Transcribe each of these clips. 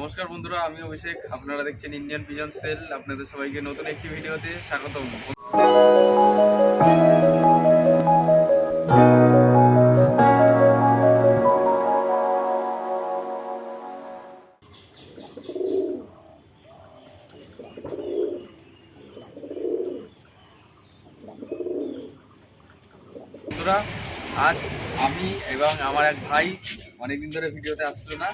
নমস্কার বন্ধুরা, আমি অভিষেক। আপনারা দেখছেন ইন্ডিয়ান পিজন সেল। আপনাদের সবাইকে নতুন একটি ভিডিওতে স্বাগতম। বন্ধুরা, আজ আমি এবং আমার এক ভাই অনেকদিন ধরে ভিডিওতে আসছিল না,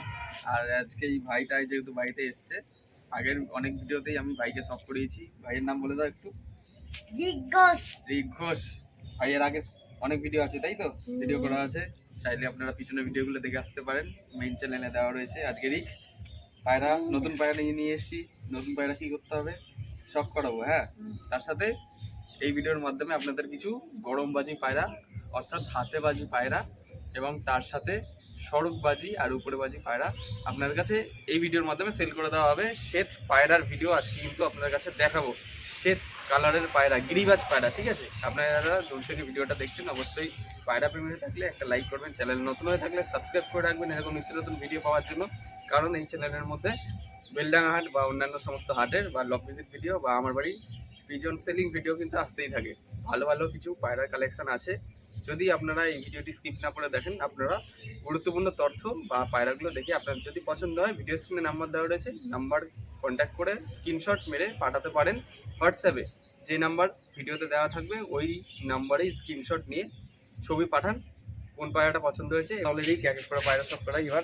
আর আজকে এই ভাইটাই যেহেতু বাড়িতে এসছে, আগের অনেক ভিডিওতেই আমি ভাইকে সব করিয়েছি। ভাইয়ের নাম বলে দাও একটু। ঋক ঘোষ। ভাইয়ের আগে অনেক ভিডিও আছে, তাই তো? ভিডিও করা আছে, চাইলে আপনারা পিছনে ভিডিওগুলো দেখে আসতে পারেন, মেইন চ্যানেলে দেওয়া রয়েছে। আজকে ঋক পায়রা, নতুন পায়রা নিয়ে এসেছি। নতুন পায়রা কি করতে হবে সব করাবো। হ্যাঁ, তার সাথে এই ভিডিওর মাধ্যমে আপনাদের কিছু গরমবাজি পায়রা, অর্থাৎ হাতেবাজি পায়রা, এবং তার সাথে সড়কবাজি আর উপরেবাজি পায়রা আপনার কাছে এই ভিডিওর মাধ্যমে সেল করে দেওয়া হবে। শ্বেত পায়রার ভিডিও আজকে কিন্তু আপনার কাছে দেখাবো। শ্বেত কালারের পায়রা, গিরিবাজ পায়রা, ঠিক আছে? আপনারা দূর থেকে ভিডিওটা দেখছেন, অবশ্যই পায়রা প্রেমী হয়ে থাকলে একটা লাইক করবেন, চ্যানেল নতুন হয়ে থাকলে সাবস্ক্রাইব করে রাখবেন এরকম নিত্য নতুন ভিডিও পাওয়ার জন্য। কারণ এই চ্যানেলের মধ্যে বেলডাঙ্গা হাট বা অন্যান্য সমস্ত হাটের বা লক ভিজিট ভিডিও বা আমার বাড়ি পিজন সেলিং ভিডিও কিন্তু আসতেই থাকে। ভালো ভালো কিছু পায়রার কালেকশন আছে। যদি আপনারা এই ভিডিওটি স্কিপ না করে দেখেন, আপনারা গুরুত্বপূর্ণ তথ্য বা পায়রাগুলো দেখে আপনার যদি পছন্দ হয়, ভিডিও স্ক্রিনে নাম্বার দেওয়া রয়েছে, নাম্বার কন্ট্যাক্ট করে স্ক্রিনশট মেরে পাঠাতে পারেন হোয়াটসঅ্যাপে। যে নাম্বার ভিডিওতে দেওয়া থাকবে ওই নাম্বারেই স্ক্রিনশট নিয়ে ছবি পাঠান কোন পায়রাটা পছন্দ হয়েছে। অলরেডি এক এক করে পায়রা সব করা এবার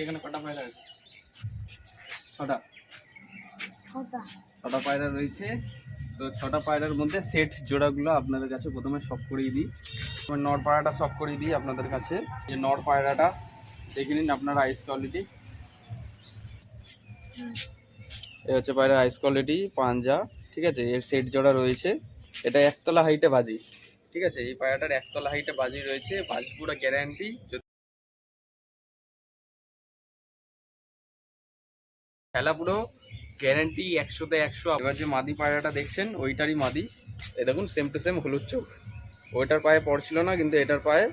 এখানে কটা পায়রা আছে? ছটা পায়রা রয়েছে। তো ছটা পায়রার মধ্যে সেট জোড়াগুলো আপনাদের কাছে প্রথমে সব করিয়ে দিই। নর পায়রাটা সব করিয়ে দিই আপনাদের কাছে। যে নর পায়রাটা দেখে নিন আপনার আইস কোয়ালিটি। এ হচ্ছে পায়রার আইস কোয়ালিটি, পাঞ্জা, ঠিক আছে? এর সেট জোড়া রয়েছে। এটা একতলা হাইটে বাজি, ঠিক আছে? এই পায়রাটার একতলা হাইটে বাজি রয়েছে। বাজি পুরো গ্যারান্টি, খেলা পুরো গ্যারান্টি 100তে 100। এবার যে মাদি পায়রাটা দেখছেন ওইটারই মাদি। এ দেখুন, সেম টু সেম হলুদ চোখ। ওইটার পায়ে পড়ছিল না, কিন্তু এটার পায়ে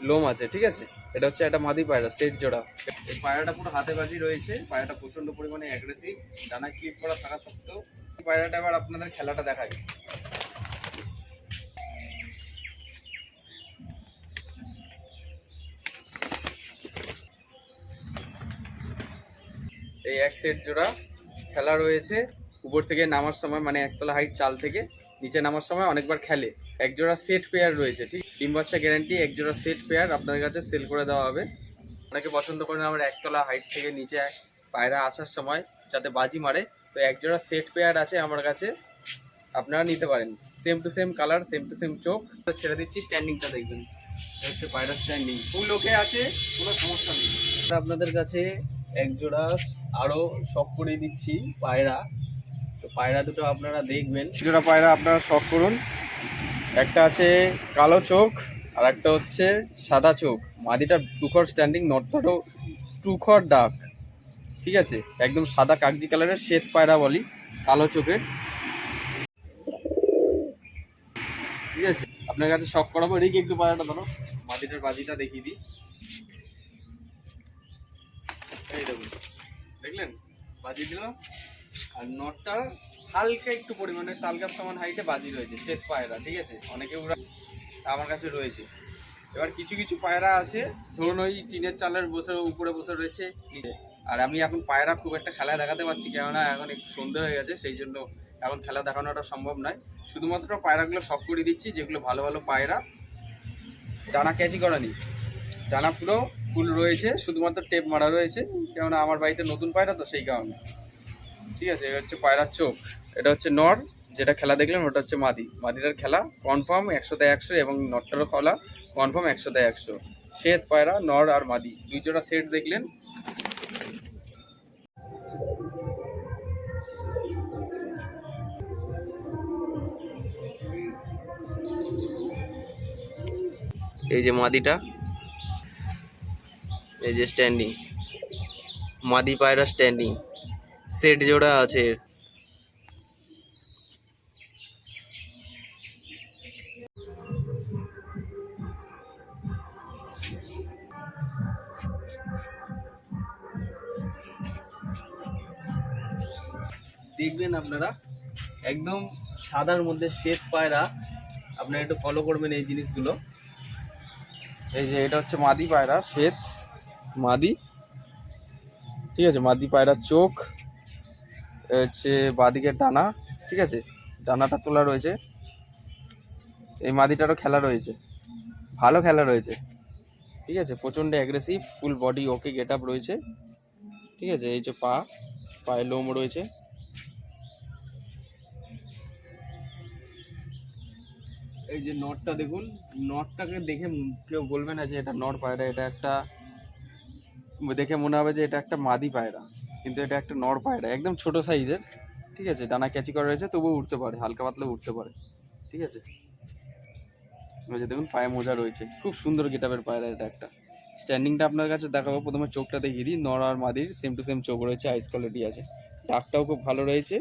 লোম আছে, ঠিক আছে? এটা হচ্ছে একটা মাদি পায়রা, সেট জোড়া। এই পায়রাটা পুরো হাতে বাজি রয়েছে। পায়রাটা প্রচন্ড পরিমাণে অ্যাগ্রেসিভ, ডানা ক্লিপ করা থাকা সত্ত্বেও। পায়রাটা এবার আপনাদের খেলাটা দেখাই। এই এক সেট জোড়া খেলা রয়েছে। উপর থেকে নামার সময়, মানে একতলা হাইট চাল থেকে নিচে নামার সময় অনেকবার খেলে। এক জোড়া সেট পেয়ার রয়েছে, ঠিক? ডিম বাচ্চা গ্যারান্টি। এক জোড়া সেট পেয়ার আপনাদের কাছে সেল করে দেওয়া হবে। অনেকে পছন্দ করেন আমার একতলা হাইট থেকে নিচে পায়রা আসার সময় যাতে বাজি মারে, তো এক জোড়া সেট পেয়ার আছে আমার কাছে, আপনারা নিতে পারেন। Same to same colour, same to same চোখ। ছেড়ে দিচ্ছি, স্ট্যান্ডিংটা দেখবেন। হচ্ছে পায়রা স্ট্যান্ডিং ফুল ওকে আছে, কোনো সমস্যা নেই। আপনাদের কাছে এক জোড়া আরও শখ করে দিচ্ছি পায়রা। তো পায়রা দুটো আপনারা দেখবেন। জোড়া পায়রা আপনারা শখ করুন। একটা আছে কালো চোখ আর একটা হচ্ছে সাদা চোখ। মাদিটা টুখর স্ট্যান্ডিং, নটটাও টুখর ডাক, ঠিক আছে? একদম সাদা কাগজি কালারের শ্বেত পায়রা বলি, কালো চোখের, ঠিক আছে? আপনার কাছে শখ করাবো। এদিকে একটু পায়রাটা ধরো, মাদিটার বাজিটা দেখিয়ে দিই। এই দেখুন, দেখলেন? বাজি দিল। আর নটটা হালকা একটু পরিমাণে তালগাছ সমান হাইটে বাজি রয়েছে, শ্বেত পায়রা, ঠিক আছে? অনেকে ওরা আমার কাছে রয়েছে। এবার কিছু কিছু পায়রা আছে, ধরুন ওই টিনের চালের উপরে বসে রয়েছে নিচে। আর আমি এখন পায়রা খুব একটা খেলা দেখাতে পারছি, কেননা এখন একটু সন্ধ্যে হয়ে গেছে, সেই জন্য এখন খেলা দেখানোটা সম্ভব নয়। শুধুমাত্র পায়রাগুলো শখ করে দিচ্ছি, যেগুলো ভালো ভালো পায়রা। ডানা ক্যাচি করা নি, ডানা পুরো ফুল রয়েছে, শুধুমাত্র টেপ মারা রয়েছে, কেননা আমার বাড়িতে নতুন পায়রা তো সেই কারণে, ঠিক আছে? এটা হচ্ছে পায়রার চোখ। এটা হচ্ছে নর, যেটা খেলা দেখলেন ওটা হচ্ছে মাদি। মাদিটার খেলা কনফার্ম 100তে 100, এবং নটটারও খেলা কনফার্ম 100তে 100। শ্বেত পায়রা, নর আর মাদি, দুই জোড়া সেট দেখলেন। এই যে মাদিটা, এই যে স্ট্যান্ডিং মাদি পায়রা, স্ট্যান্ডিং সেট জোড়া আছে। দেখবেন আপনারা একদম সাদার মধ্যে শ্বেত পায়রা। আপনারা একটু ফলো করবেন এই জিনিসগুলো। এই যে এটা হচ্ছে মাদি পায়রা, শ্বেত মাদি, ঠিক আছে। মাদি পায়রার চোখ হচ্ছে বাঁদিকের ডানা, ঠিক আছে, ডানাটা তোলা রয়েছে। এই মাদিটারও খেলা রয়েছে, ভালো খেলা রয়েছে, ঠিক আছে। প্রচণ্ড aggressive, full body okay get up রয়েছে, ঠিক আছে। এই যে পায়ে লোম রয়েছে। এই যে নটটা দেখুন, নটটাকে দেখে কেউ বলবে না যে এটা নট পায়রা, এটা একটা দেখে মনে হবে যে এটা একটা মাদি পায়রা, কিন্তু এটা একটা নর পায়রা, একদম ছোট সাইজের, ঠিক আছে। ডানা ক্যাচি করা রয়েছে, তবুও উঠতে পারে, হালকা পাতলা উঠতে পারে, ঠিক আছে। ওই যে দেখুন পায়ে মোজা রয়েছে, খুব সুন্দর গেটআপের পায়রা এটা একটা। স্ট্যান্ডিংটা আপনার কাছে দেখাবো, প্রথমে চোখটা দেখিয়ে দিই। নর আর মাদির সেম টু সেম চোখ রয়েছে, আইস কোয়ালিটি আছে, ডাকটাও খুব ভালো রয়েছে।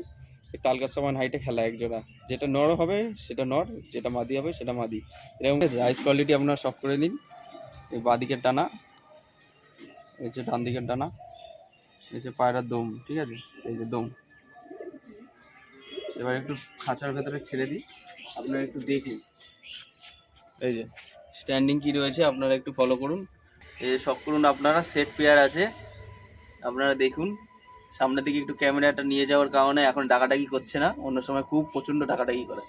তালগাছ সমান হাইটে খেলা এক জোড়া, যেটা নর হবে সেটা নর, যেটা মাদি হবে সেটা মাদি, এরকম আইস কোয়ালিটি আপনারা শখ করে নিন। এই বাঁদিকের টানা, এই যে ডান দিকের ডানা, এই যে পায়রার দম, ঠিক আছে, এই যে দম। এবার একটু খাঁচার ভেতরে ছেড়ে দিই, আপনারা একটু দেখুন। এই যে স্ট্যান্ডিং কি রয়েছে আপনারা একটু ফলো করুন। এই যে শখ করুন আপনারা, সেট পেয়ার আছে, আপনারা দেখুন। সামনের দিকে একটু ক্যামেরাটা নিয়ে যাওয়ার কারণে এখন ডাকাডাকি করছে না, অন্য সময় খুব প্রচণ্ড ডাকাডাকি করে।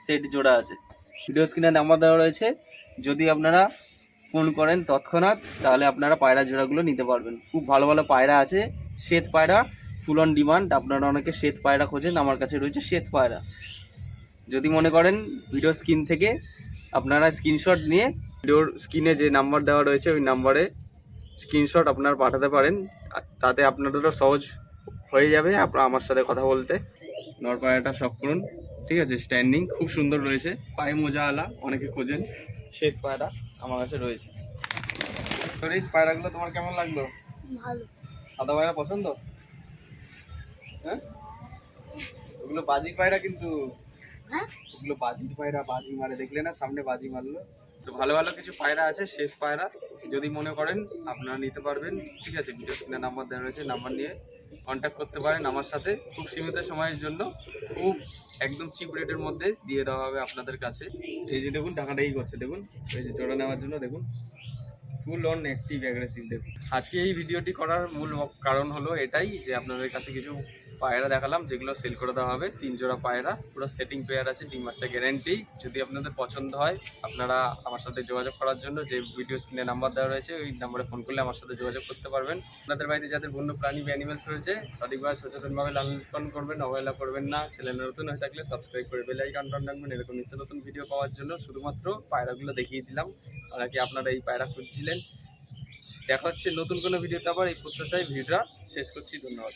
সেট জোড়া আছে, ভিডিও স্ক্রিনে নাম্বার দেওয়া রয়েছে, যদি আপনারা ফোন করেন তৎক্ষণাৎ, তাহলে আপনারা পায়রা জোড়াগুলো নিতে পারবেন। খুব ভালো ভালো পায়রা আছে, শ্বেত পায়রা ফুল অন ডিমান্ড। আপনারা অনেকে শ্বেত পায়রা খোঁজেন, আমার কাছে রয়েছে শ্বেত পায়রা। যদি মনে করেন ভিডিও স্ক্রিন থেকে আপনারা স্ক্রিনশট নিয়ে ভিডিওর স্ক্রিনে যে নাম্বার দেওয়া রয়েছে ওই নাম্বারে স্ক্রিনশট আপনারা পাঠাতে পারেন, তাতে আপনাদেরও সহজ হয়ে যাবে আমার সাথে কথা বলতে। নর পায়রাটা শখ করুন, ঠিক আছে। স্ট্যান্ডিং খুব সুন্দর রয়েছে, পায়ে মোজা আলা, অনেকে খোঁজেন, শ্বেত পায়রা আমার কাছে রয়েছে। তোর এই পায়রাগুলো তোমার কেমন লাগলো? ভালো। সাদা পায়রা পছন্দ? হ্যাঁ, ওগুলো বাজির পায়রা, কিন্তু ওগুলো বাজির পায়রা, বাজি মারে, দেখলে না সামনে বাজি মারলো। তো ভালো ভালো কিছু পায়রা আছে, শেষ পায়রা, যদি মনে করেন আপনারা নিতে পারবেন, ঠিক আছে। ভিডিও স্ক্রিনে নাম্বার দেওয়া রয়েছে, নাম্বার নিয়ে কন্ট্যাক্ট করতে পারেন আমার সাথে। খুব সীমিত সময়ের জন্য খুব একদম চিপ রেটের মধ্যে দিয়ে দেওয়া হবে আপনাদের কাছে। এই যে দেখুন টাকাটাই করছে, দেখুন এই যে জোড়া নেওয়ার জন্য, দেখুন ফুল অন অ্যাক্টিভ অ্যাগ্রেসিভ। দেখুন আজকে এই ভিডিওটি করার মূল কারণ হলো এটাই যে আপনাদের কাছে কিছু পায়রা দেখালাম যেগুলো সেল করে দেওয়া হবে। 3 জোড়া পায়রা, পুরো সেটিং পেয়ার আছে, ডিম বাচ্চা গ্যারেন্টি। যদি আপনাদের পছন্দ হয় আপনারা আমার সাথে যোগাযোগ করার জন্য যে ভিডিও স্ক্রিনে নাম্বার দেওয়া রয়েছে ওই নাম্বারে ফোন করলে আমার সাথে যোগাযোগ করতে পারবেন। আপনাদের বাড়িতে যাদের বন্য প্রাণী বা অ্যানিমেলস রয়েছে সঠিকভাবে সচেতনভাবে লালন পালন করবেন, অবহেলা করবেন না। চ্যানেল নতুন হয়ে থাকলে সাবস্ক্রাইব করে বেল আইকনটা অন রাখবেন এরকম নিত্য নতুন ভিডিও পাওয়ার জন্য। শুধুমাত্র পায়রাগুলো দেখিয়ে দিলাম, নাকি আপনারা এই পায়রা খুঁজছিলেন। দেখা হচ্ছে নতুন কোনো ভিডিওতে, আবার এই প্রত্যাশায় ভিডিওটা শেষ করছি। ধন্যবাদ।